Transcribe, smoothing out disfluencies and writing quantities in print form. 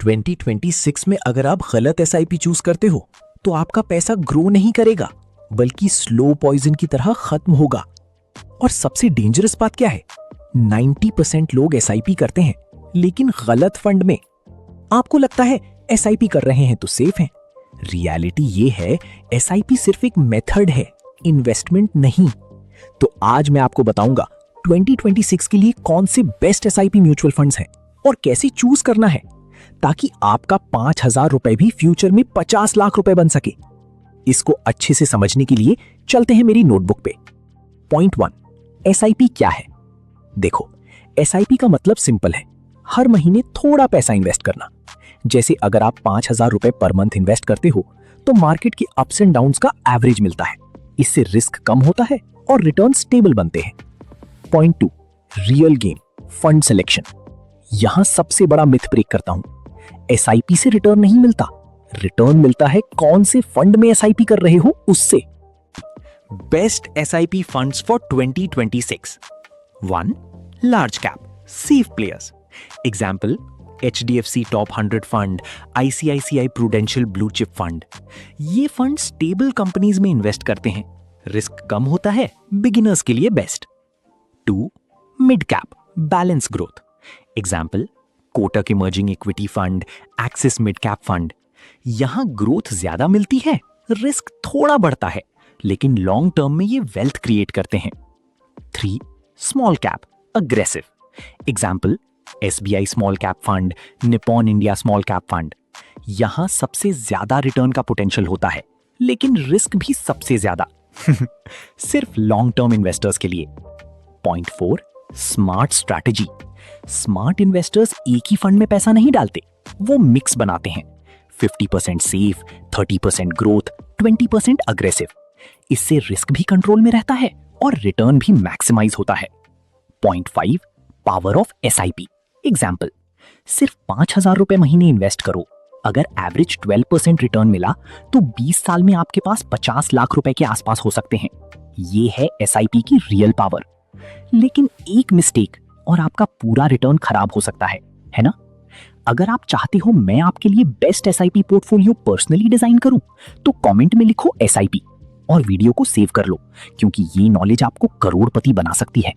2026 में अगर आप गलत एसआईपी चूज करते हो तो आपका पैसा ग्रो नहीं करेगा बल्कि स्लो पॉइजन की तरह खत्म होगा। और सबसे डेंजरस बात क्या है, 90% लोग एसआईपी करते हैं लेकिन गलत फंड में। आपको लगता है एसआईपी कर रहे हैं तो सेफ हैं। रियलिटी ये है एसआईपी सिर्फ एक मेथड है, इन्वेस्टमेंट नहीं। तो आज मैं आपको बताऊंगा 2026 के लिए कौन से बेस्ट एसआईपी म्यूचुअल फंड्स हैं और कैसे चूज करना है ताकि आपका 5,000 रुपए भी फ्यूचर में 50 लाख रुपए बन सके। इसको अच्छे से समझने के लिए चलते हैं मेरी नोटबुक पे। पॉइंट 1, एसआईपी क्या है? देखो, एसआईपी का मतलब सिंपल है, हर महीने थोड़ा पैसा इन्वेस्ट करना। जैसे अगर आप 5,000 रुपए पर मंथ इन्वेस्ट करते हो तो मार्केट के अप्स एंड डाउन्स का एवरेज मिलता है। इससे रिस्क कम होता है और रिटर्न स्टेबल बनते हैं। Point 2, real game, fund selection. यहां सबसे बड़ा मिथ ब्रेक करता हूं। एसआईपी से रिटर्न नहीं मिलता, रिटर्न मिलता है कौन से फंड में एसआईपी कर रहे हो उससे। Best SIP funds for 2026। 1. Large cap safe players. Example HDFC top 100 fund, ICICI prudential blue chip fund. ये फंड स्टेबल कंपनीज में इन्वेस्ट करते हैं, रिस्क कम होता है, बिगिनर्स के लिए best. 2. Mid cap balance growth. Example Kotak emerging equity fund, axis mid cap fund. यहां growth ज्यादा मिलती है, रिस्क थोड़ा बढ़ता है, लेकिन लॉन्ग टर्म में ये वेल्थ क्रिएट करते हैं। 3. Small cap aggressive. Example SBI small cap fund, Nippon India small cap fund. यहां सबसे ज्यादा रिटर्न का पोटेंशियल होता है लेकिन रिस्क भी सबसे ज्यादा। सिर्फ लॉन्ग टर्म इन्वेस्टर्स के लिए। Point 4, smart strategy. Smart investors एक ही फंड में पैसा नहीं डालते, वो मिक्स बनाते हैं। 50% सेफ, 30% ग्रोथ, 20% अग्रेसिव। इससे रिस्क भी कंट्रोल में रहता है और रिटर्न भी मैक्सिमाइज होता है। Point 5, power of SIP. Example सिर्फ 5,000 रुपए महीने इन्वेस्ट करो, अगर एवरेज 12% रिटर्न मिला तो 20 साल में आपके पास 50 लाख रुपए के आसपास हो सकते हैं। ये है एसआईपी की रियल पावर। लेकिन एक मिस्टेक और आपका पूरा रिटर्न खराब हो सकता है ना? अगर आप चाहते हो मैं आपके लिए best SIP portfolio personally design करूं तो कमेंट में लिखो एसआईपी और वीडियो को सेव कर लो, क्योंकि ये नॉलेज आपको करोड़पति बना सकती है।